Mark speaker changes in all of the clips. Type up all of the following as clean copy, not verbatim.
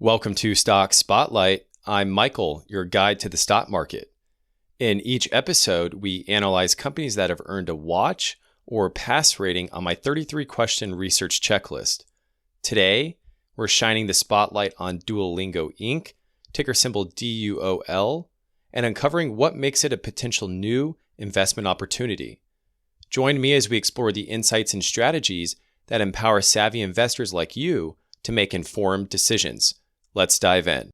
Speaker 1: Welcome to Stock Spotlight. I'm Michael, your guide to the stock market. In each episode, we analyze companies that have earned a watch or pass rating on my 33-question research checklist. Today, we're shining the spotlight on Duolingo Inc., ticker symbol DUOL, and uncovering what makes it a potential new investment opportunity. Join me as we explore the insights and strategies that empower savvy investors like you to make informed decisions. Let's dive in.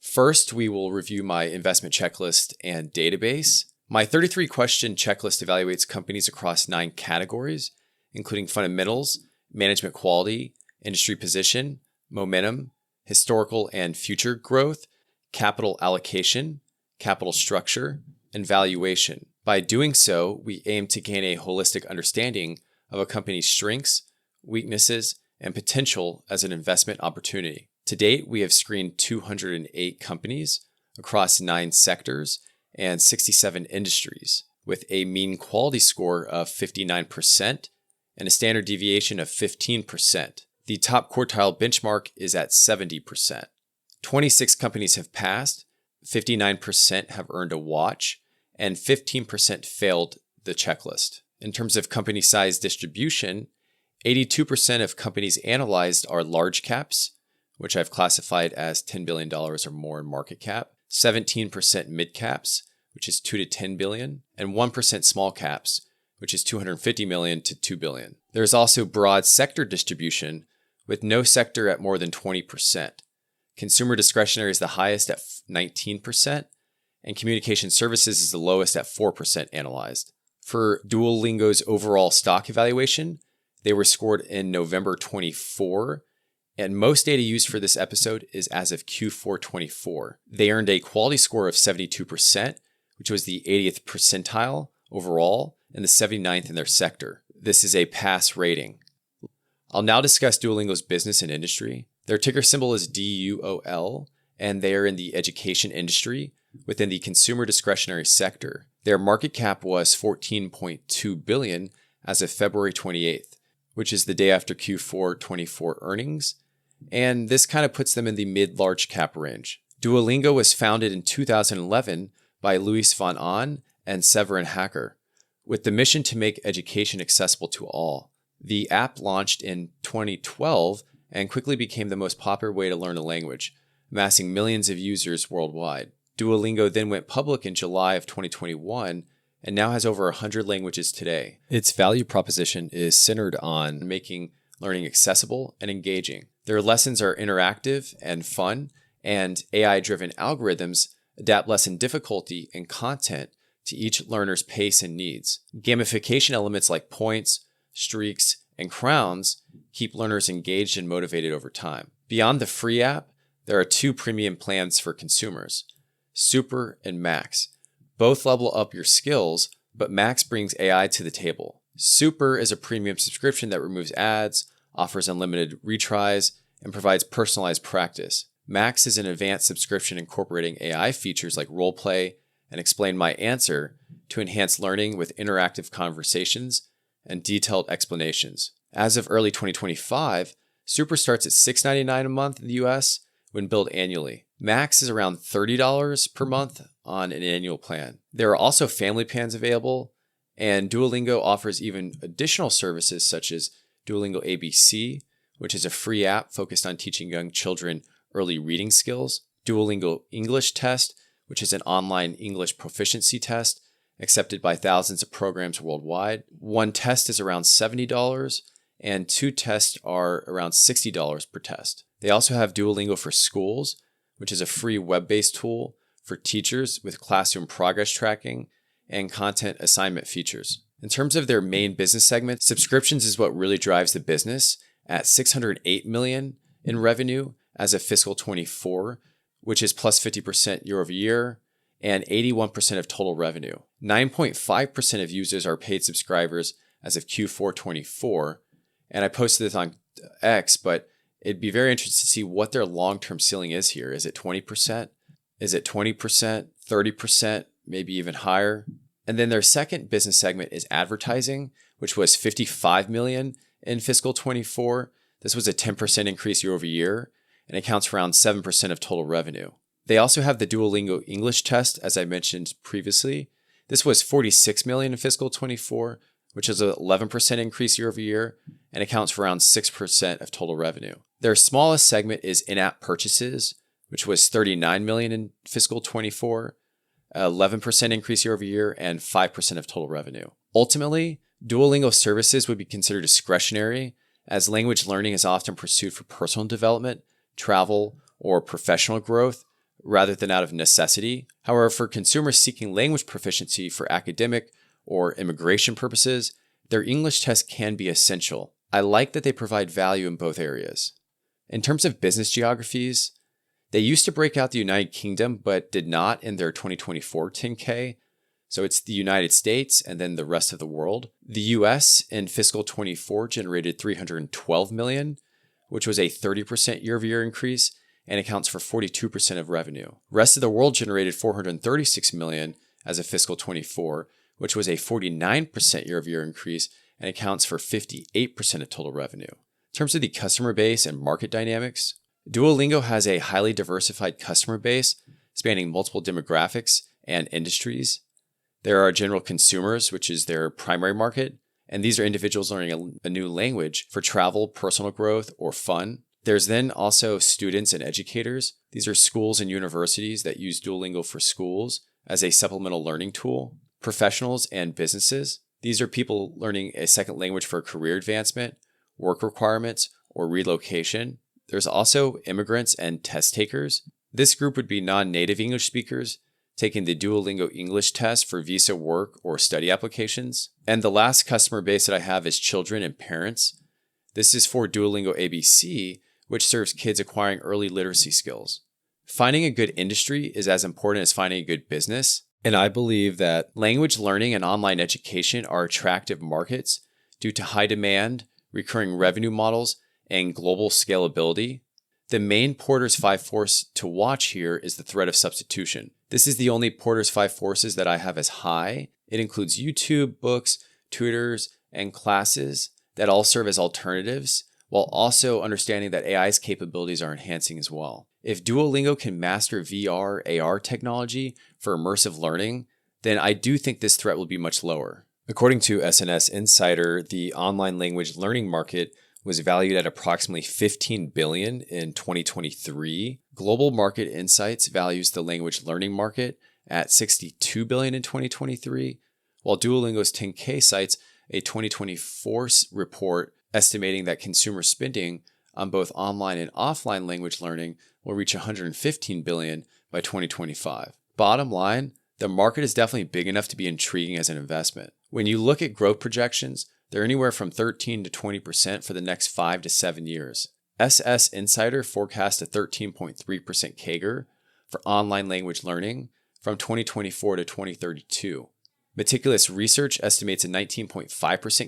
Speaker 1: First, we will review my investment checklist and database. My 33-question checklist evaluates companies across 9 categories, including fundamentals, management quality, industry position, momentum, historical and future growth, capital allocation, capital structure, and valuation. By doing so, we aim to gain a holistic understanding of a company's strengths, weaknesses, and potential as an investment opportunity. To date, we have screened 208 companies across 9 sectors and 67 industries, with a mean quality score of 59% and a standard deviation of 15%. The top quartile benchmark is at 70%. 26 companies have passed, 59% have earned a watch, and 15% failed the checklist. In terms of company size distribution, 82% of companies analyzed are large caps, which I've classified as $10 billion or more in market cap, 17% mid caps, which is $2 to $10 billion, and 1% small caps, which is $250 million to $2 billion. There is also broad sector distribution, with no sector at more than 20%. Consumer discretionary is the highest at 19%, and communication services is the lowest at 4% analyzed. For Duolingo's overall stock evaluation, they were scored in November 24, and most data used for this episode is as of Q4 24. They earned a quality score of 72%, which was the 80th percentile overall and the 79th in their sector. This is a pass rating. I'll now discuss Duolingo's business and industry. Their ticker symbol is DUOL, and they are in the education industry within the consumer discretionary sector. Their market cap was $14.2 billion as of February 28th, which is the day after Q4 24 earnings, and this kind of puts them in the mid-large cap range. Duolingo was founded in 2011 by Luis von Ahn and Severin Hacker, with the mission to make education accessible to all. The app launched in 2012 and quickly became the most popular way to learn a language, amassing millions of users worldwide. Duolingo then went public in July of 2021 and now has over 100 languages today. Its value proposition is centered on making learning accessible and engaging. Their lessons are interactive and fun, and AI-driven algorithms adapt lesson difficulty and content to each learner's pace and needs. Gamification elements like points, streaks, and crowns keep learners engaged and motivated over time. Beyond the free app, there are 2 premium plans for consumers, Super and Max. Both level up your skills, but Max brings AI to the table. Super is a premium subscription that removes ads, offers unlimited retries, and provides personalized practice. Max is an advanced subscription incorporating AI features like roleplay and explain my answer to enhance learning with interactive conversations and detailed explanations. As of early 2025, Super starts at $6.99 a month in the US when billed annually. Max is around $30 per month on an annual plan. There are also family plans available, and Duolingo offers even additional services such as Duolingo ABC, which is a free app focused on teaching young children early reading skills, Duolingo English Test, which is an online English proficiency test accepted by thousands of programs worldwide. One test is around $70, and 2 tests are around $60 per test. They also have Duolingo for Schools, which is a free web-based tool for teachers with classroom progress tracking and content assignment features. In terms of their main business segment, subscriptions is what really drives the business at $608 million in revenue as of fiscal 24, which is plus 50% year over year and 81% of total revenue. 9.5% of users are paid subscribers as of Q4 24, and I posted this on X, but it'd be very interesting to see what their long-term ceiling is here. Is it 20%? Is it 20%, 30%, maybe even higher? And then their second business segment is advertising, which was $55 million in fiscal 24. This was a 10% increase year over year and accounts for around 7% of total revenue. They also have the Duolingo English test, as I mentioned previously. This was $46 million in fiscal 24, which is an 11% increase year over year and accounts for around 6% of total revenue. Their smallest segment is in-app purchases, which was $39 million in fiscal 24, 11% increase year over year and 5% of total revenue. Ultimately, Duolingo services would be considered discretionary, as language learning is often pursued for personal development, travel, or professional growth, rather than out of necessity. However, for consumers seeking language proficiency for academic or immigration purposes, their English test can be essential. I like that they provide value in both areas. In terms of business geographies, they used to break out the United Kingdom, but did not in their 2024 10K. So it's the United States and then the rest of the world. The US in fiscal 24 generated $312 million, which was a 30% year-over-year increase and accounts for 42% of revenue. Rest of the world generated $436 million as of fiscal 24, which was a 49% year-over-year increase and accounts for 58% of total revenue. In terms of the customer base and market dynamics, Duolingo has a highly diversified customer base spanning multiple demographics and industries. There are general consumers, which is their primary market, and these are individuals learning a new language for travel, personal growth, or fun. There's then also students and educators. These are schools and universities that use Duolingo for schools as a supplemental learning tool. Professionals and businesses. These are people learning a second language for career advancement, work requirements, or relocation. There's also immigrants and test takers. This group would be non-native English speakers taking the Duolingo English test for visa work or study applications. And the last customer base that I have is children and parents. This is for Duolingo ABC, which serves kids acquiring early literacy skills. Finding a good industry is as important as finding a good business. And I believe that language learning and online education are attractive markets due to high demand, recurring revenue models, and global scalability. The main Porter's 5 force to watch here is the threat of substitution. This is the only Porter's 5 forces that I have as high. It includes YouTube, books, tutors, and classes that all serve as alternatives, while also understanding that AI's capabilities are enhancing as well. If Duolingo can master VR, AR technology for immersive learning, then I do think this threat will be much lower. According to SNS Insider, the online language learning market was valued at approximately $15 billion in 2023. Global Market Insights values the language learning market at $62 billion in 2023, while Duolingo's 10K cites a 2024 report estimating that consumer spending on both online and offline language learning will reach $115 billion by 2025. Bottom line, the market is definitely big enough to be intriguing as an investment. When you look at growth projections, they're anywhere from 13 to 20% for the next 5 to 7 years. SS Insider forecasts a 13.3% CAGR for online language learning from 2024 to 2032. Meticulous Research estimates a 19.5%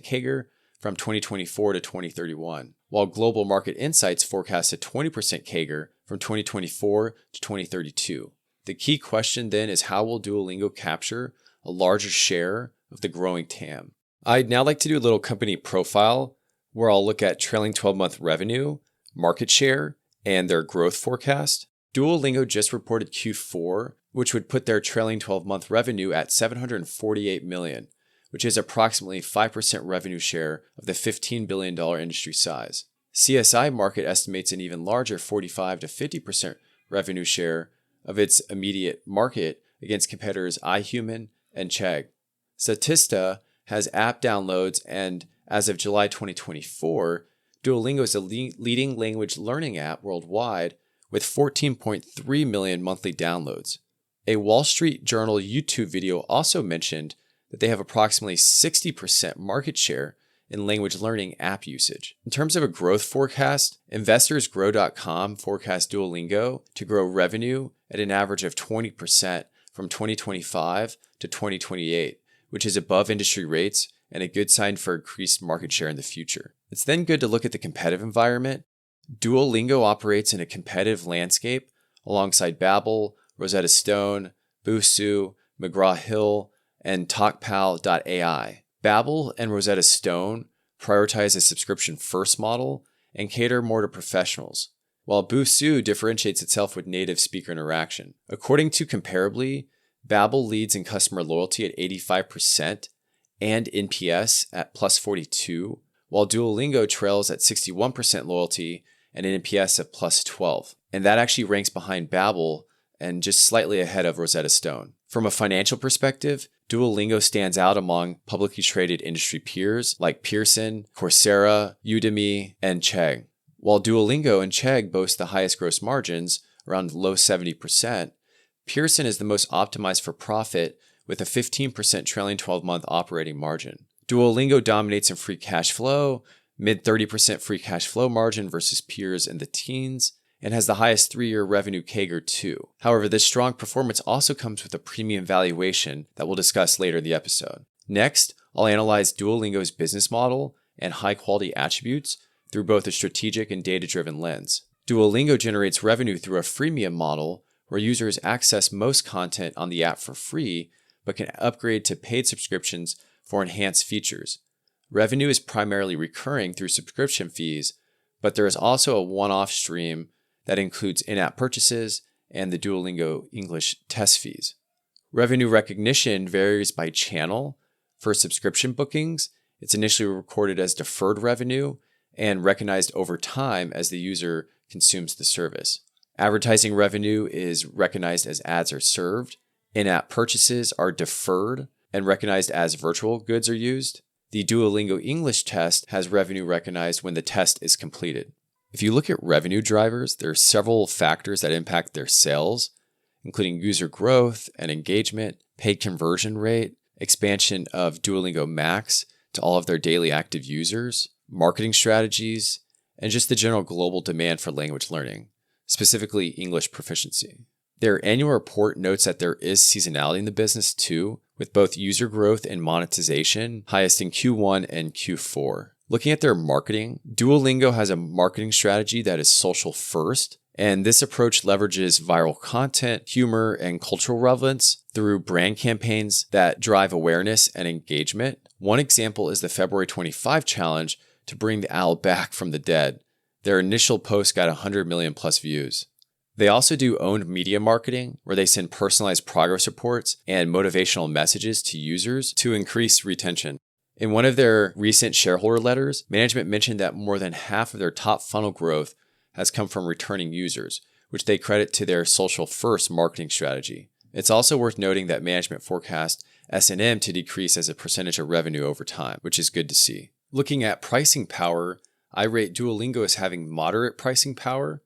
Speaker 1: CAGR from 2024 to 2031, while Global Market Insights forecasts a 20% CAGR from 2024 to 2032. The key question then is, how will Duolingo capture a larger share of the growing TAM? I'd now like to do a little company profile where I'll look at trailing 12-month revenue, market share, and their growth forecast. Duolingo just reported Q4, which would put their trailing 12-month revenue at $748 million, which is approximately 5% revenue share of the $15 billion industry size. CSI Market estimates an even larger 45 to 50% revenue share of its immediate market against competitors iHuman and Chegg. Statista has app downloads, and as of July 2024, Duolingo is the leading language learning app worldwide with 14.3 million monthly downloads. A Wall Street Journal YouTube video also mentioned that they have approximately 60% market share in language learning app usage. In terms of a growth forecast, InvestorsGrow.com forecasts Duolingo to grow revenue at an average of 20% from 2025 to 2028, which is above industry rates and a good sign for increased market share in the future. It's then good to look at the competitive environment. Duolingo operates in a competitive landscape alongside Babbel, Rosetta Stone, Busuu, McGraw-Hill, and TalkPal.ai. Babbel and Rosetta Stone prioritize a subscription-first model and cater more to professionals, while Busuu differentiates itself with native speaker interaction. According to Comparably, Babbel leads in customer loyalty at 85% and NPS at plus 42, while Duolingo trails at 61% loyalty and an NPS of plus 12. And that actually ranks behind Babbel and just slightly ahead of Rosetta Stone. From a financial perspective, Duolingo stands out among publicly traded industry peers like Pearson, Coursera, Udemy, and Chegg. While Duolingo and Chegg boast the highest gross margins, around low 70%, Pearson is the most optimized for profit with a 15% trailing 12-month operating margin. Duolingo dominates in free cash flow, mid 30% free cash flow margin versus peers in the teens, and has the highest 3-year revenue CAGR too. However, this strong performance also comes with a premium valuation that we'll discuss later in the episode. Next, I'll analyze Duolingo's business model and high-quality attributes through both a strategic and data-driven lens. Duolingo generates revenue through a freemium model where users access most content on the app for free, but can upgrade to paid subscriptions for enhanced features. Revenue is primarily recurring through subscription fees, but there is also a one-off stream that includes in-app purchases and the Duolingo English test fees. Revenue recognition varies by channel. For subscription bookings, it's initially recorded as deferred revenue and recognized over time as the user consumes the service. Advertising revenue is recognized as ads are served. In-app purchases are deferred and recognized as virtual goods are used. The Duolingo English test has revenue recognized when the test is completed. If you look at revenue drivers, there are several factors that impact their sales, including user growth and engagement, paid conversion rate, expansion of Duolingo Max to all of their daily active users, marketing strategies, and just the general global demand for language learning, specifically English proficiency. Their annual report notes that there is seasonality in the business too, with both user growth and monetization highest in Q1 and Q4. Looking at their marketing, Duolingo has a marketing strategy that is social first, and this approach leverages viral content, humor, and cultural relevance through brand campaigns that drive awareness and engagement. One example is the February 25 challenge to bring the owl back from the dead. Their initial post got 100 million plus views. They also do owned media marketing, where they send personalized progress reports and motivational messages to users to increase retention. In one of their recent shareholder letters, management mentioned that more than half of their top funnel growth has come from returning users, which they credit to their social-first marketing strategy. It's also worth noting that management forecast S&M to decrease as a percentage of revenue over time, which is good to see. Looking at pricing power, I rate Duolingo as having moderate pricing power.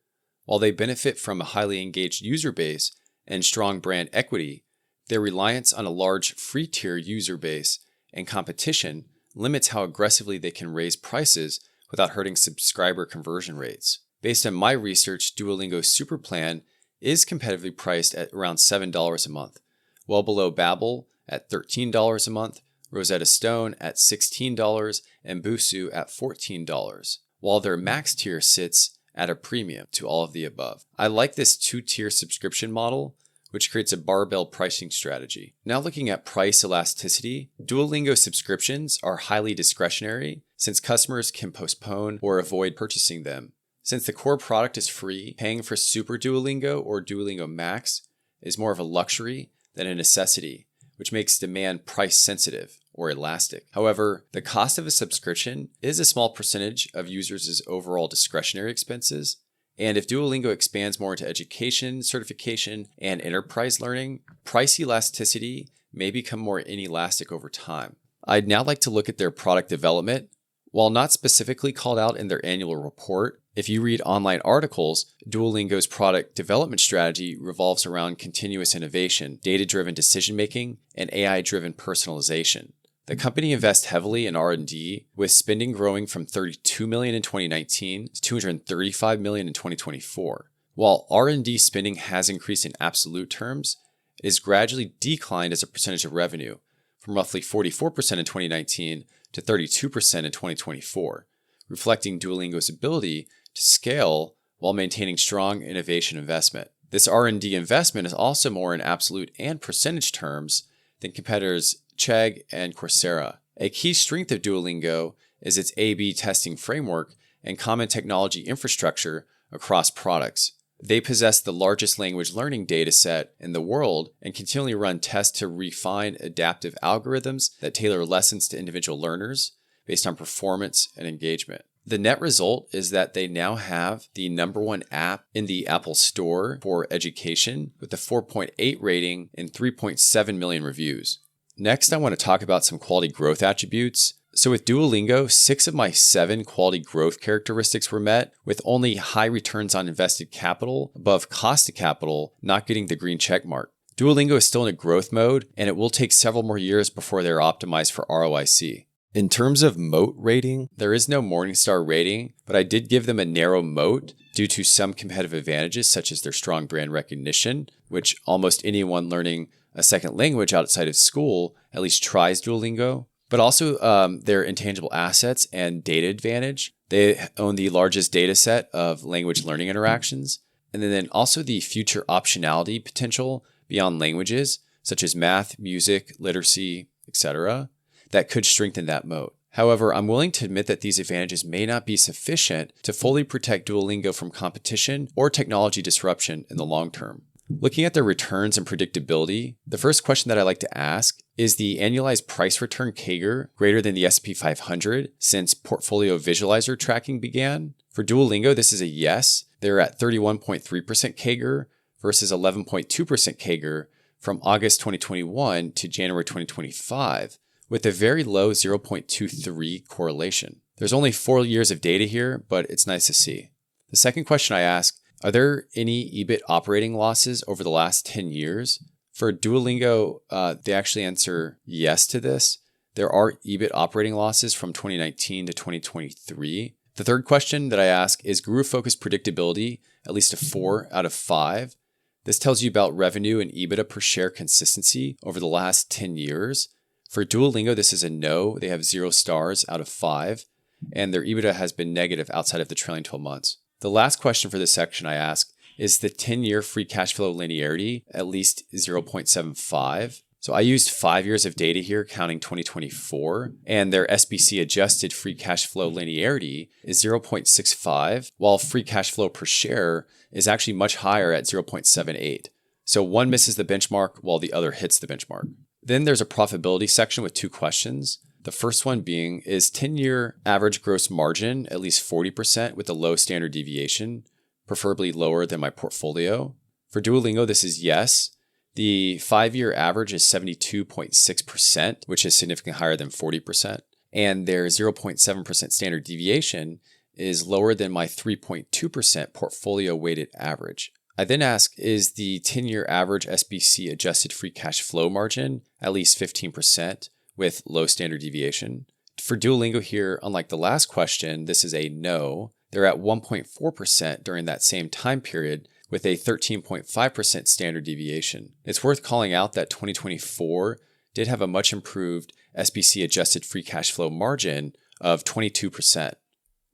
Speaker 1: While they benefit from a highly engaged user base and strong brand equity, their reliance on a large free-tier user base and competition limits how aggressively they can raise prices without hurting subscriber conversion rates. Based on my research, Duolingo's Super Plan is competitively priced at around $7 a month, well below Babbel at $13 a month, Rosetta Stone at $16, and Busuu at $14, while their max tier sits at a premium to all of the above. I like this 2-tier subscription model, which creates a barbell pricing strategy. Now looking at price elasticity, Duolingo subscriptions are highly discretionary since customers can postpone or avoid purchasing them. Since the core product is free, paying for Super Duolingo or Duolingo Max is more of a luxury than a necessity, which makes demand price sensitive or elastic. However, the cost of a subscription is a small percentage of users' overall discretionary expenses. And if Duolingo expands more into education, certification, and enterprise learning, price elasticity may become more inelastic over time. I'd now like to look at their product development. While not specifically called out in their annual report, if you read online articles, Duolingo's product development strategy revolves around continuous innovation, data-driven decision-making, and AI-driven personalization. The company invests heavily in R&D, with spending growing from $32 million in 2019 to $235 million in 2024. While R&D spending has increased in absolute terms, it has gradually declined as a percentage of revenue, from roughly 44% in 2019 to 32% in 2024, reflecting Duolingo's ability to scale while maintaining strong innovation investment. This R&D investment is also more in absolute and percentage terms than competitors' Chegg, and Coursera. A key strength of Duolingo is its A/B testing framework and common technology infrastructure across products. They possess the largest language learning dataset in the world and continually run tests to refine adaptive algorithms that tailor lessons to individual learners based on performance and engagement. The net result is that they now have the #1 app in the Apple Store for education with a 4.8 rating and 3.7 million reviews. Next, I want to talk about some quality growth attributes. So with Duolingo, 6 of my 7 quality growth characteristics were met, with only high returns on invested capital above cost of capital not getting the green check mark. Duolingo is still in a growth mode, and it will take several more years before they're optimized for ROIC. In terms of moat rating, there is no Morningstar rating, but I did give them a narrow moat due to some competitive advantages such as their strong brand recognition, which almost anyone learning a second language outside of school at least tries Duolingo, but also their intangible assets and data advantage. They own the largest data set of language learning interactions, and then also the future optionality potential beyond languages, such as math, music, literacy, etc., that could strengthen that moat. However, I'm willing to admit that these advantages may not be sufficient to fully protect Duolingo from competition or technology disruption in the long term. Looking at their returns and predictability, the first question that I like to ask is the annualized price return CAGR greater than the S&P 500 since Portfolio Visualizer tracking began? For Duolingo, this is a yes. They're at 31.3% CAGR versus 11.2% CAGR from August 2021 to January 2025. With a very low 0.23 correlation. There's only 4 years of data here, but it's nice to see. The second question I ask, are there any EBIT operating losses over the last 10 years? For Duolingo, they actually answer yes to this. There are EBIT operating losses from 2019 to 2023. The third question that I ask is guru-focused predictability, at least a 4 out of 5. This tells you about revenue and EBITDA per share consistency over the last 10 years. For Duolingo, this is a no. They have 0 stars out of 5, and their EBITDA has been negative outside of the trailing 12 months. The last question for this section I ask is the 10-year free cash flow linearity at least 0.75. So I used 5 years of data here, counting 2024, and their SBC adjusted free cash flow linearity is 0.65, while free cash flow per share is actually much higher at 0.78. So one misses the benchmark while the other hits the benchmark. Then there's a profitability section with 2 questions. The first one being, is 10-year average gross margin at least 40% with a low standard deviation, preferably lower than my portfolio? For Duolingo, this is yes. The 5-year average is 72.6%, which is significantly higher than 40%. And their 0.7% standard deviation is lower than my 3.2% portfolio weighted average. I then ask, is the 10-year average SBC adjusted free cash flow margin at least 15% with low standard deviation? For Duolingo here, unlike the last question, this is a no. They're at 1.4% during that same time period with a 13.5% standard deviation. It's worth calling out that 2024 did have a much improved SBC adjusted free cash flow margin of 22%.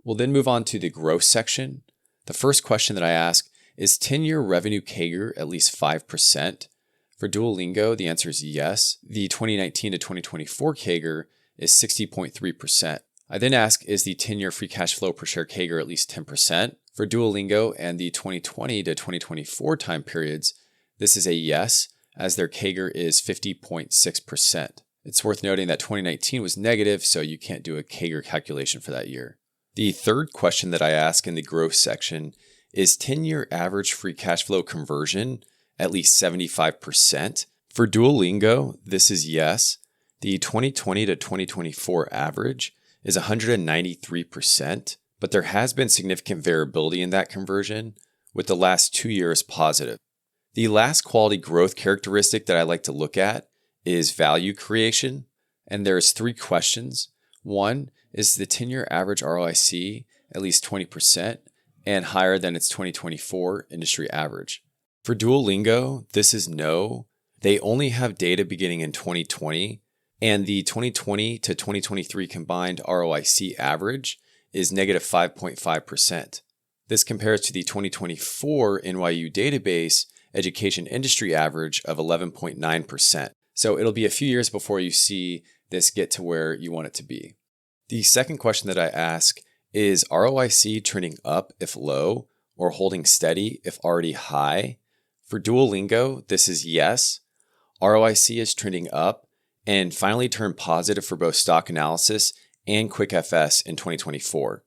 Speaker 1: We'll then move on to the growth section. The first question that I ask, is 10-year revenue CAGR at least 5%? For Duolingo, the answer is yes. The 2019 to 2024 CAGR is 60.3%. I then ask, is the 10-year free cash flow per share CAGR at least 10%? For Duolingo and the 2020 to 2024 time periods, this is a yes, as their CAGR is 50.6%. It's worth noting that 2019 was negative, so you can't do a CAGR calculation for that year. The third question that I ask in the growth section is 10-year average free cash flow conversion at least 75%? For Duolingo, this is yes. The 2020 to 2024 average is 193%, but there has been significant variability in that conversion, with the last 2 years positive. The last quality growth characteristic that I like to look at is value creation, and there's 3 questions. 1, is the 10-year average ROIC at least 20% and higher than its 2024 industry average? For Duolingo, this is no. They only have data beginning in 2020, and the 2020 to 2023 combined ROIC average is negative 5.5%. This compares to the 2024 NYU database education industry average of 11.9%. So it'll be a few years before you see this get to where you want it to be. The second question that I ask is ROIC trending up if low or holding steady if already high? For Duolingo, this is yes. ROIC is trending up and finally turned positive for both stock analysis and QuickFS in 2024.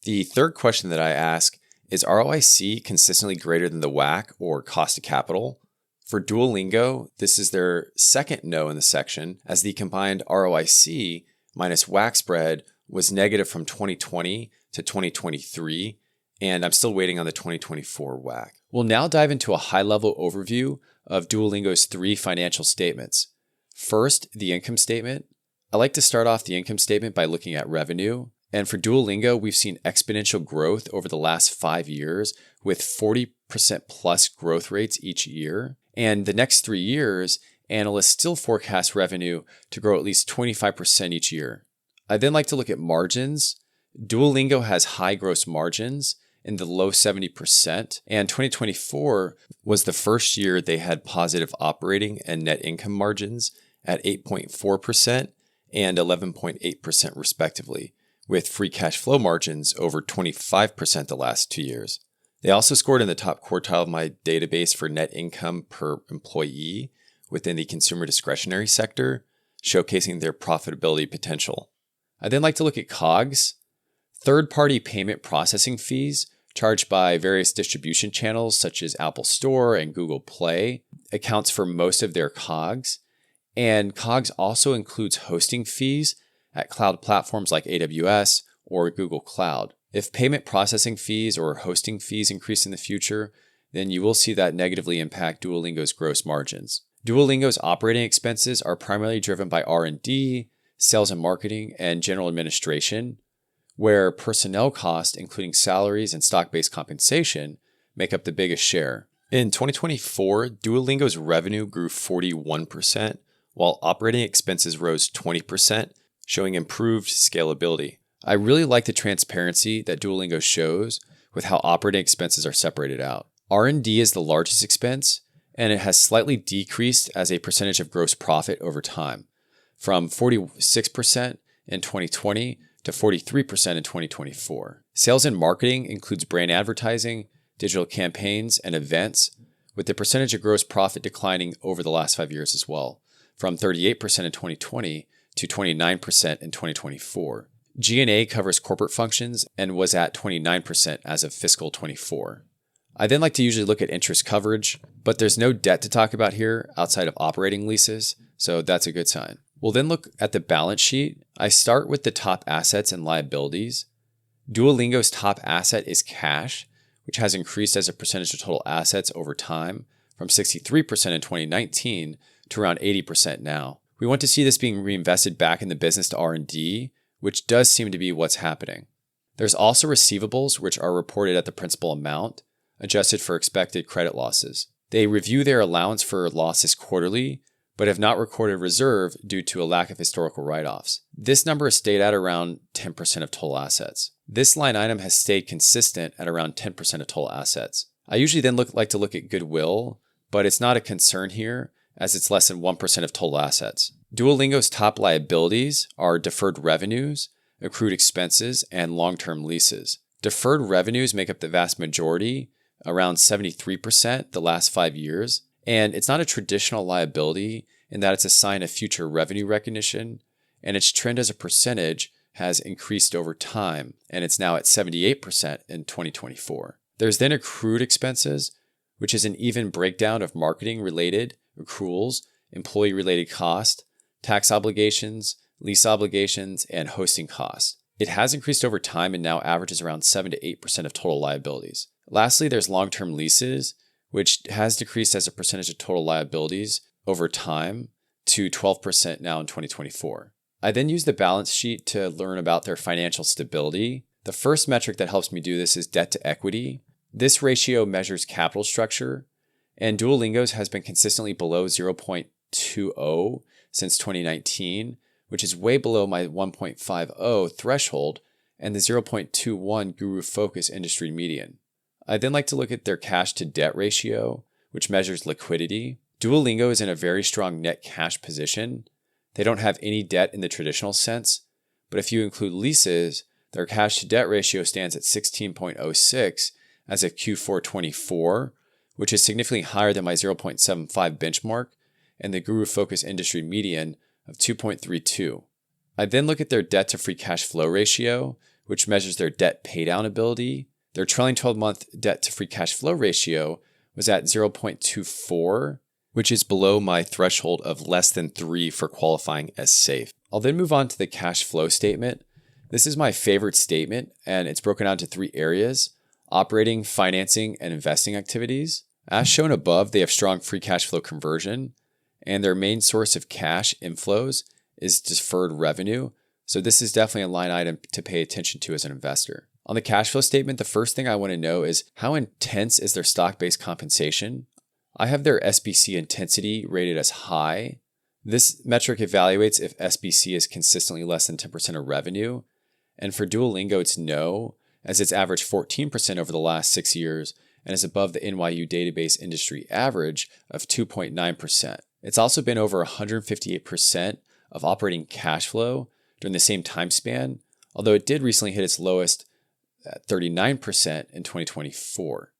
Speaker 1: The third question that I ask is ROIC consistently greater than the WACC or cost of capital? For Duolingo, this is their second no in the section, as the combined ROIC minus WACC spread was negative from 2020 to 2023, and I'm still waiting on the 2024 WACC. We'll now dive into a high-level overview of Duolingo's 3 financial statements. First, the income statement. I like to start off the income statement by looking at revenue. And for Duolingo, we've seen exponential growth over the last 5 years with 40% plus growth rates each year. And the next 3 years, analysts still forecast revenue to grow at least 25% each year. I then like to look at margins. Duolingo has high gross margins in the low 70%, and 2024 was the first year they had positive operating and net income margins at 8.4% and 11.8% respectively, with free cash flow margins over 25% the last 2 years. They also scored in the top quartile of my database for net income per employee within the consumer discretionary sector, showcasing their profitability potential. I then like to look at COGS. Third-party payment processing fees charged by various distribution channels such as Apple Store and Google Play accounts for most of their COGS. And COGS also includes hosting fees at cloud platforms like AWS or Google Cloud. If payment processing fees or hosting fees increase in the future, then you will see that negatively impact Duolingo's gross margins. Duolingo's operating expenses are primarily driven by R&D, sales and marketing, and general administration, where personnel costs, including salaries and stock-based compensation, make up the biggest share. In 2024, Duolingo's revenue grew 41%, while operating expenses rose 20%, showing improved scalability. I really like the transparency that Duolingo shows with how operating expenses are separated out. R&D is the largest expense, and it has slightly decreased as a percentage of gross profit over time, from 46% in 2020 to 43% in 2024. Sales and marketing includes brand advertising, digital campaigns, and events, with the percentage of gross profit declining over the last 5 years as well, from 38% in 2020 to 29% in 2024. G&A covers corporate functions and was at 29% as of fiscal 24. I then like to usually look at interest coverage, but there's no debt to talk about here outside of operating leases, so that's a good sign. We'll then look at the balance sheet. I start with the top assets and liabilities. Duolingo's top asset is cash, which has increased as a percentage of total assets over time from 63% in 2019 to around 80% now. We want to see this being reinvested back in the business to R&D, which does seem to be what's happening. There's also receivables, which are reported at the principal amount, adjusted for expected credit losses. They review their allowance for losses quarterly, but have not recorded reserve due to a lack of historical write-offs. This number has stayed at around 10% of total assets. This line item has stayed consistent at around 10% of total assets. I usually then like to look at goodwill, but it's not a concern here as it's less than 1% of total assets. Duolingo's top liabilities are deferred revenues, accrued expenses, and long-term leases. Deferred revenues make up the vast majority, around 73% the last 5 years, and it's not a traditional liability in that it's a sign of future revenue recognition, and its trend as a percentage has increased over time, and it's now at 78% in 2024. There's then accrued expenses, which is an even breakdown of marketing-related accruals, employee-related costs, tax obligations, lease obligations, and hosting costs. It has increased over time and now averages around 7 to 8% of total liabilities. Lastly, there's long-term leases, which has decreased as a percentage of total liabilities over time to 12% now in 2024. I then use the balance sheet to learn about their financial stability. The first metric that helps me do this is debt to equity. This ratio measures capital structure, and Duolingo's has been consistently below 0.20 since 2019, which is way below my 1.50 threshold and the 0.21 Guru Focus industry median. I then like to look at their cash to debt ratio, which measures liquidity. Duolingo is in a very strong net cash position. They don't have any debt in the traditional sense, but if you include leases, their cash to debt ratio stands at 16.06 as of Q4 24, which is significantly higher than my 0.75 benchmark and the Guru Focus industry median of 2.32. I then look at their debt to free cash flow ratio, which measures their debt paydown ability. Their trailing 12-month debt to free cash flow ratio was at 0.24, which is below my threshold of less than 3 for qualifying as safe. I'll then move on to the cash flow statement. This is my favorite statement, and it's broken out into 3 areas: operating, financing, and investing activities. As shown above, they have strong free cash flow conversion, and their main source of cash inflows is deferred revenue. So this is definitely a line item to pay attention to as an investor. On the cash flow statement, the first thing I want to know is how intense is their stock-based compensation? I have their SBC intensity rated as high. This metric evaluates if SBC is consistently less than 10% of revenue. And for Duolingo, it's no, as it's averaged 14% over the last 6 years and is above the NYU database industry average of 2.9%. It's also been over 158% of operating cash flow during the same time span, although it did recently hit its lowest at 39% in 2024.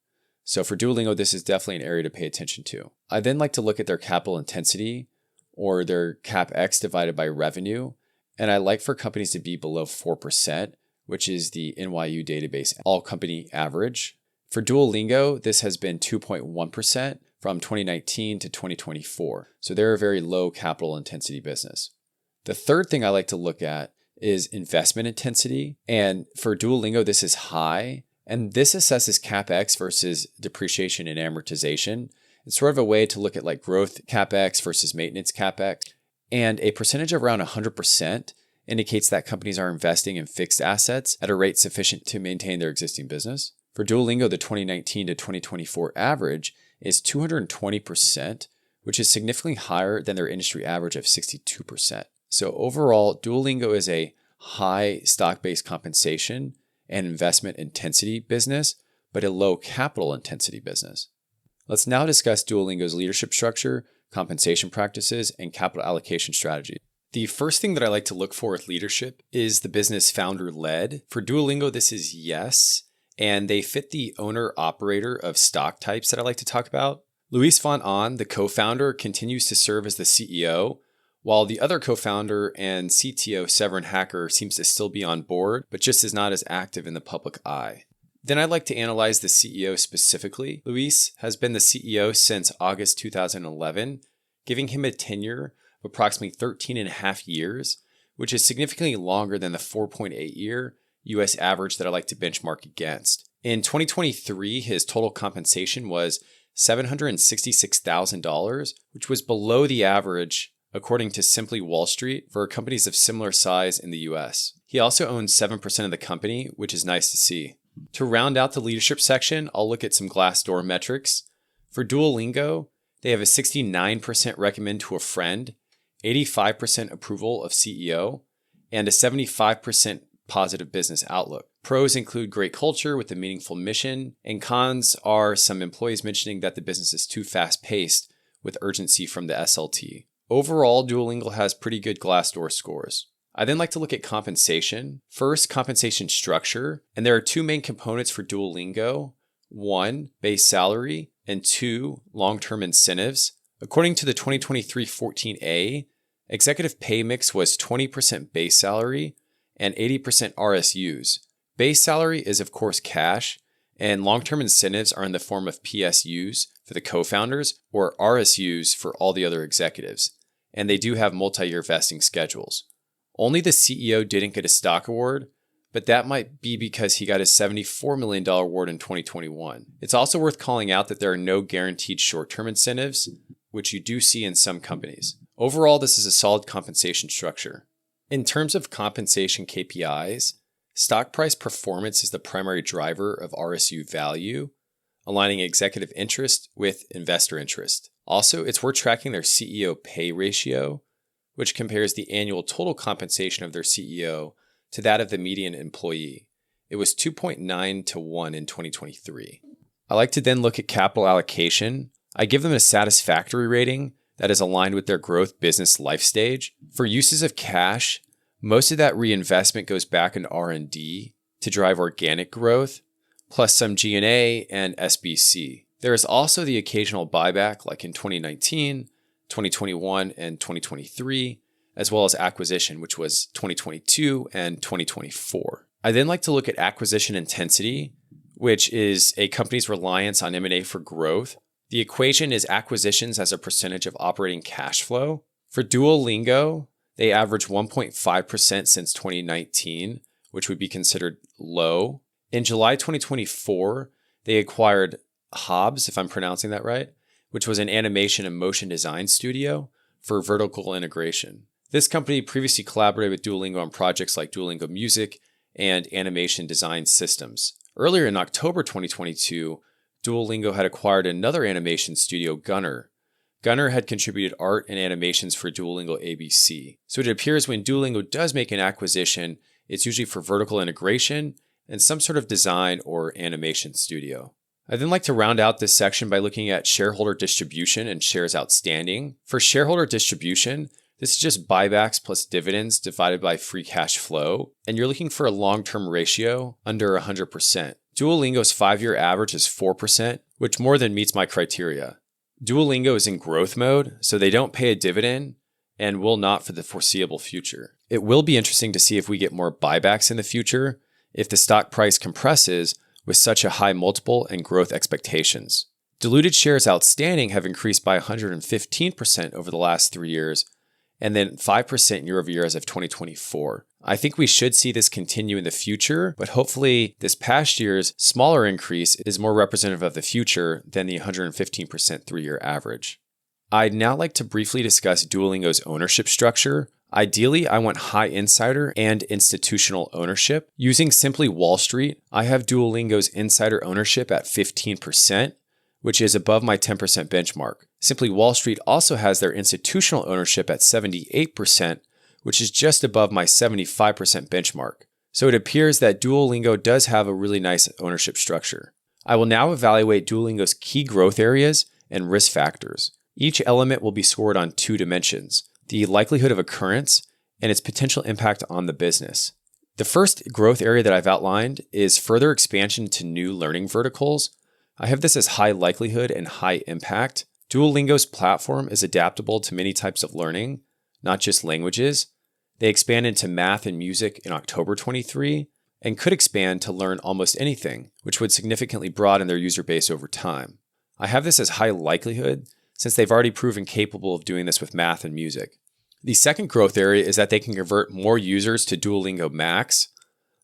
Speaker 1: So for Duolingo, this is definitely an area to pay attention to. I then like to look at their capital intensity, or their CapEx divided by revenue, and I like for companies to be below 4%, which is the NYU database all-company average. For Duolingo, this has been 2.1% from 2019 to 2024, so they're a very low capital intensity business. The third thing I like to look at is investment intensity, and for Duolingo, this is high, and this assesses CapEx versus depreciation and amortization. It's sort of a way to look at like growth CapEx versus maintenance CapEx. And a percentage of around 100% indicates that companies are investing in fixed assets at a rate sufficient to maintain their existing business. For Duolingo, the 2019 to 2024 average is 220%, which is significantly higher than their industry average of 62%. So overall, Duolingo is a high stock-based compensation and investment intensity business, but a low capital intensity business. Let's now discuss Duolingo's leadership structure, compensation practices, and capital allocation strategy. The first thing that I like to look for with leadership is the business founder-led. For Duolingo, this is yes, and they fit the owner-operator of stock types that I like to talk about. Luis von Ahn, the co-founder, continues to serve as the CEO, while the other co-founder and CTO, Severin Hacker, seems to still be on board, but just is not as active in the public eye. Then I'd like to analyze the CEO specifically. Luis has been the CEO since August 2011, giving him a tenure of approximately 13 and a half years, which is significantly longer than the 4.8-year US average that I like to benchmark against. In 2023, his total compensation was $766,000, which was below the average according to Simply Wall Street for companies of similar size in the US. He also owns 7% of the company, which is nice to see. To round out the leadership section, I'll look at some Glassdoor metrics. For Duolingo, they have a 69% recommend to a friend, 85% approval of CEO, and a 75% positive business outlook. Pros include great culture with a meaningful mission, and cons are some employees mentioning that the business is too fast-paced with urgency from the SLT. Overall, Duolingo has pretty good Glassdoor scores. I then like to look at compensation. First, compensation structure. And there are 2 main components for Duolingo. 1, base salary, and 2, long-term incentives. According to the 2023 14A, executive pay mix was 20% base salary and 80% RSUs. Base salary is, of course, cash, and long-term incentives are in the form of PSUs for the co-founders or RSUs for all the other executives. And they do have multi-year vesting schedules. Only the CEO didn't get a stock award, but that might be because he got a $74 million award in 2021. It's also worth calling out that there are no guaranteed short-term incentives, which you do see in some companies. Overall, this is a solid compensation structure. In terms of compensation KPIs, stock price performance is the primary driver of RSU value, aligning executive interest with investor interest. Also, it's worth tracking their CEO pay ratio, which compares the annual total compensation of their CEO to that of the median employee. It was 2.9 to 1 in 2023. I like to then look at capital allocation. I give them a satisfactory rating that is aligned with their growth business life stage. For uses of cash, most of that reinvestment goes back into R&D to drive organic growth, plus some G&A and SBC. There is also the occasional buyback like in 2019, 2021, and 2023, as well as acquisition, which was 2022 and 2024. I then like to look at acquisition intensity, which is a company's reliance on M&A for growth. The equation is acquisitions as a percentage of operating cash flow. For Duolingo, they average 1.5% since 2019, which would be considered low. In July 2024, they acquired Hobbs, if I'm pronouncing that right, which was an animation and motion design studio for vertical integration. This company previously collaborated with Duolingo on projects like Duolingo Music and animation design systems. Earlier in October 2022, Duolingo had acquired another animation studio, Gunner. Gunner had contributed art and animations for Duolingo ABC. So it appears when Duolingo does make an acquisition, it's usually for vertical integration and some sort of design or animation studio. I then like to round out this section by looking at shareholder distribution and shares outstanding. For shareholder distribution, this is just buybacks plus dividends divided by free cash flow, and you're looking for a long-term ratio under 100%. Duolingo's 5-year average is 4%, which more than meets my criteria. Duolingo is in growth mode, so they don't pay a dividend and will not for the foreseeable future. It will be interesting to see if we get more buybacks in the future if the stock price compresses with such a high multiple and growth expectations. Diluted shares outstanding have increased by 115% over the last 3 years, and then 5% year over year as of 2024. I think we should see this continue in the future, but hopefully this past year's smaller increase is more representative of the future than the 115% 3-year average. I'd now like to briefly discuss Duolingo's ownership structure. Ideally, I want high insider and institutional ownership. Using simply Wall Street, I have Duolingo's insider ownership at 15%, which is above my 10% benchmark. Simply Wall Street also has their institutional ownership at 78%, which is just above my 75% benchmark. So it appears that Duolingo does have a really nice ownership structure. I will now evaluate Duolingo's key growth areas and risk factors. Each element will be scored on 2 dimensions: the likelihood of occurrence and its potential impact on the business. The first growth area that I've outlined is further expansion to new learning verticals. I have this as high likelihood and high impact. Duolingo's platform is adaptable to many types of learning, not just languages. They expand into math and music in October 23 and could expand to learn almost anything, which would significantly broaden their user base over time. I have this as high likelihood since they've already proven capable of doing this with math and music. The second growth area is that they can convert more users to Duolingo Max.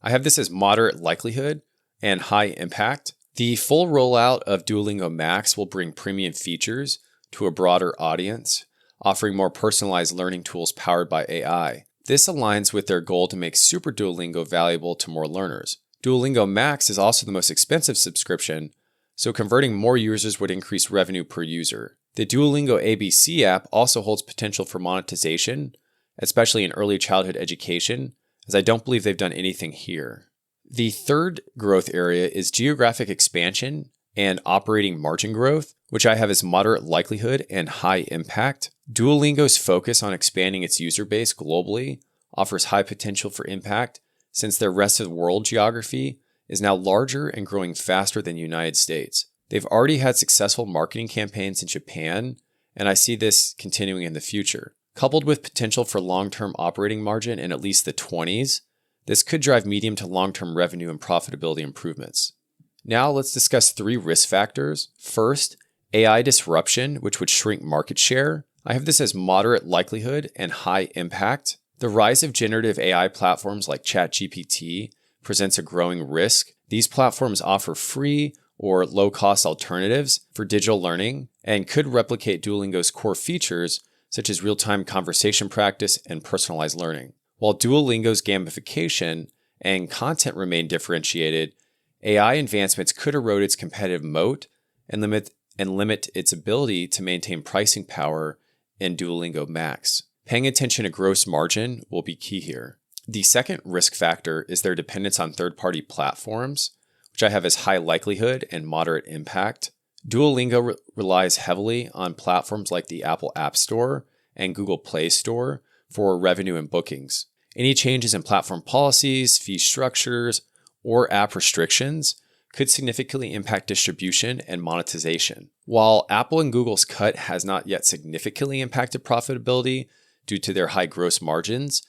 Speaker 1: I have this as moderate likelihood and high impact. The full rollout of Duolingo Max will bring premium features to a broader audience, offering more personalized learning tools powered by AI. This aligns with their goal to make Super Duolingo valuable to more learners. Duolingo Max is also the most expensive subscription, so converting more users would increase revenue per user. The Duolingo ABC app also holds potential for monetization, especially in early childhood education, as I don't believe they've done anything here. The third growth area is geographic expansion and operating margin growth, which I have as moderate likelihood and high impact. Duolingo's focus on expanding its user base globally offers high potential for impact since their rest of the world geography is now larger and growing faster than the United States. They've already had successful marketing campaigns in Japan, and I see this continuing in the future. Coupled with potential for long-term operating margin in at least the 20s, this could drive medium to long-term revenue and profitability improvements. Now let's discuss 3 risk factors. First, AI disruption, which would shrink market share. I have this as moderate likelihood and high impact. The rise of generative AI platforms like ChatGPT presents a growing risk. These platforms offer free or low-cost alternatives for digital learning and could replicate Duolingo's core features such as real-time conversation practice and personalized learning. While Duolingo's gamification and content remain differentiated, AI advancements could erode its competitive moat and limit its ability to maintain pricing power in Duolingo Max. Paying attention to gross margin will be key here. The second risk factor is their dependence on third-party platforms, which I have as high likelihood and moderate impact. Duolingo relies heavily on platforms like the Apple App Store and Google Play Store for revenue and bookings. Any changes in platform policies, fee structures, or app restrictions could significantly impact distribution and monetization. While Apple and Google's cut has not yet significantly impacted profitability due to their high gross margins,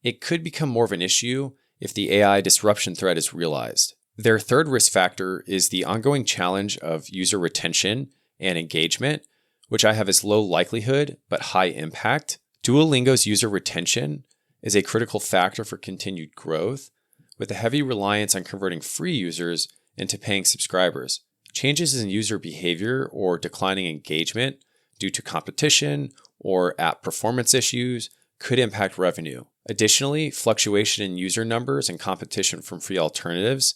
Speaker 1: it could become more of an issue if the AI disruption threat is realized. Their third risk factor is the ongoing challenge of user retention and engagement, which I have as low likelihood but high impact. Duolingo's user retention is a critical factor for continued growth, with a heavy reliance on converting free users into paying subscribers. Changes in user behavior or declining engagement due to competition or app performance issues could impact revenue. Additionally, fluctuation in user numbers and competition from free alternatives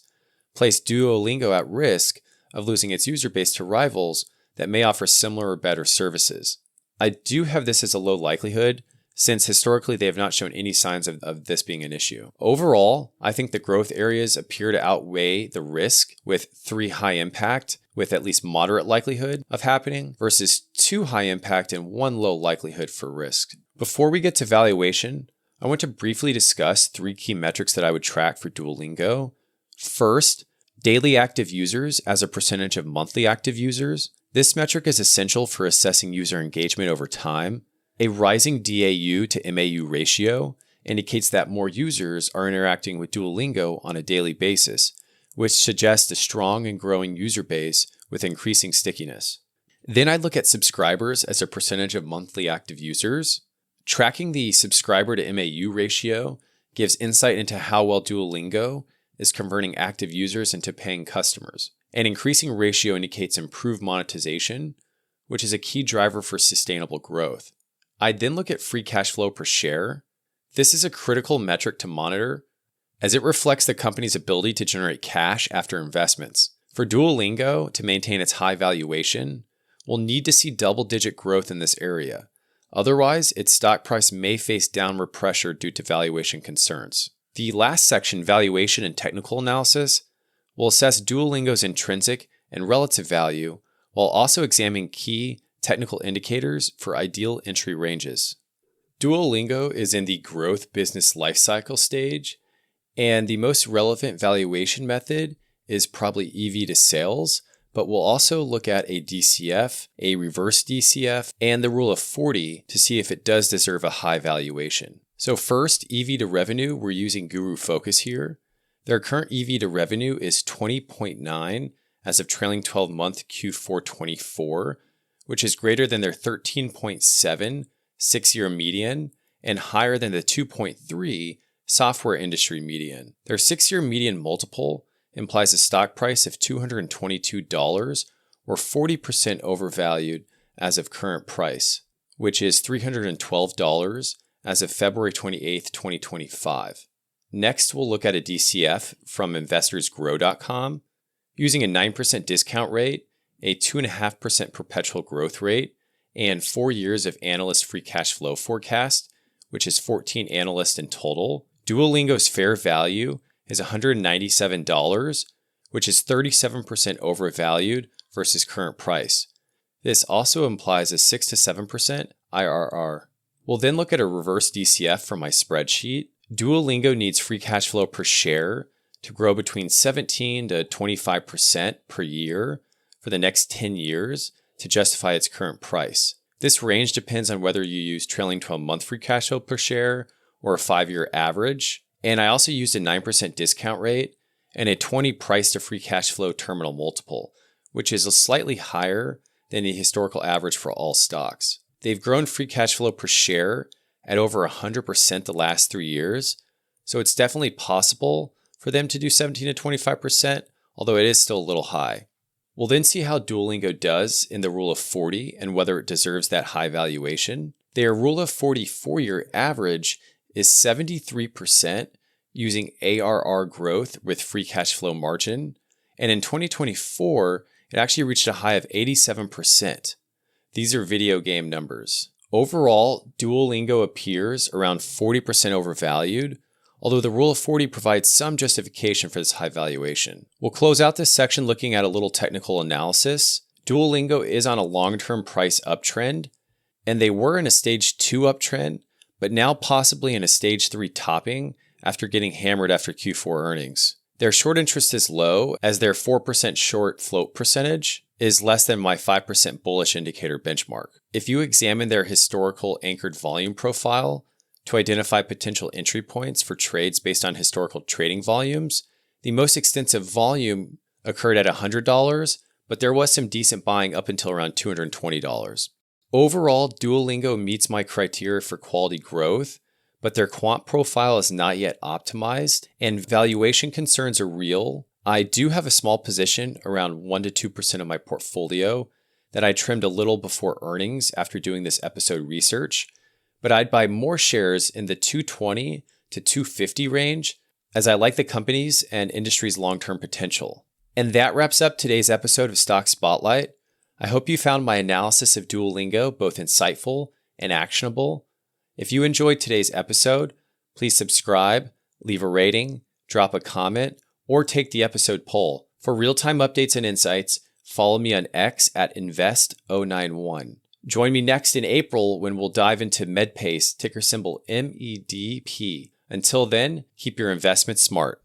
Speaker 1: place Duolingo at risk of losing its user base to rivals that may offer similar or better services. I do have this as a low likelihood, since historically they have not shown any signs of this being an issue. Overall, I think the growth areas appear to outweigh the risk, with 3 high impact with at least moderate likelihood of happening versus 2 high impact and 1 low likelihood for risk. Before we get to valuation, I want to briefly discuss 3 key metrics that I would track for Duolingo. First, daily active users as a percentage of monthly active users. This metric is essential for assessing user engagement over time. A rising DAU to MAU ratio indicates that more users are interacting with Duolingo on a daily basis, which suggests a strong and growing user base with increasing stickiness. Then I'd look at subscribers as a percentage of monthly active users. Tracking the subscriber to MAU ratio gives insight into how well Duolingo is converting active users into paying customers. An increasing ratio indicates improved monetization, which is a key driver for sustainable growth. I'd then look at free cash flow per share. This is a critical metric to monitor, as it reflects the company's ability to generate cash after investments. For Duolingo to maintain its high valuation, we'll need to see double-digit growth in this area. Otherwise, its stock price may face downward pressure due to valuation concerns. The last section, valuation and technical analysis, will assess Duolingo's intrinsic and relative value while also examining key technical indicators for ideal entry ranges. Duolingo is in the growth business lifecycle stage, and the most relevant valuation method is probably EV to sales, but we'll also look at a DCF, a reverse DCF, and the rule of 40 to see if it does deserve a high valuation. So first, EV to revenue, we're using Guru Focus here. Their current EV to revenue is 20.9 as of trailing 12-month Q4 24, which is greater than their 13.7 6-year median and higher than the 2.3 software industry median. Their 6-year median multiple implies a stock price of $222 or 40% overvalued as of current price, which is $312 as of February 28, 2025. Next, we'll look at a DCF from investorsgrow.com. Using a 9% discount rate, a 2.5% perpetual growth rate, and 4 years of analyst free cash flow forecast, which is 14 analysts in total, Duolingo's fair value is $197, which is 37% overvalued versus current price. This also implies a 6 to 7% IRR. We'll then look at a reverse DCF from my spreadsheet. Duolingo needs free cash flow per share to grow between 17 to 25% per year for the next 10 years to justify its current price. This range depends on whether you use trailing 12-month free cash flow per share or a 5-year average. And I also used a 9% discount rate and a 20 price to free cash flow terminal multiple, which is slightly higher than the historical average for all stocks. They've grown free cash flow per share at over 100% the last 3 years, so it's definitely possible for them to do 17 to 25%, although it is still a little high. We'll then see how Duolingo does in the rule of 40 and whether it deserves that high valuation. Their rule of 40 4-year average is 73% using ARR growth with free cash flow margin, and in 2024, it actually reached a high of 87%. These are video game numbers. Overall, Duolingo appears around 40% overvalued, although the rule of 40 provides some justification for this high valuation. We'll close out this section looking at a little technical analysis. Duolingo is on a long-term price uptrend, and they were in a stage 2 uptrend, but now possibly in a stage 3 topping after getting hammered after Q4 earnings. Their short interest is low, as their 4% short float percentage is less than my 5% bullish indicator benchmark. If you examine their historical anchored volume profile to identify potential entry points for trades based on historical trading volumes, the most extensive volume occurred at $100, but there was some decent buying up until around $220. Overall, Duolingo meets my criteria for quality growth, but their quant profile is not yet optimized, and valuation concerns are real. I do have a small position, around 1 to 2% of my portfolio, that I trimmed a little before earnings after doing this episode research, but I'd buy more shares in the 220 to 250 range, as I like the company's and industry's long-term potential. And that wraps up today's episode of Stock Spotlight. I hope you found my analysis of Duolingo both insightful and actionable. If you enjoyed today's episode, please subscribe, leave a rating, drop a comment, or take the episode poll. For real-time updates and insights, follow me on X at invest091. Join me next in April when we'll dive into MedPace, ticker symbol MEDP. Until then, keep your investments smart.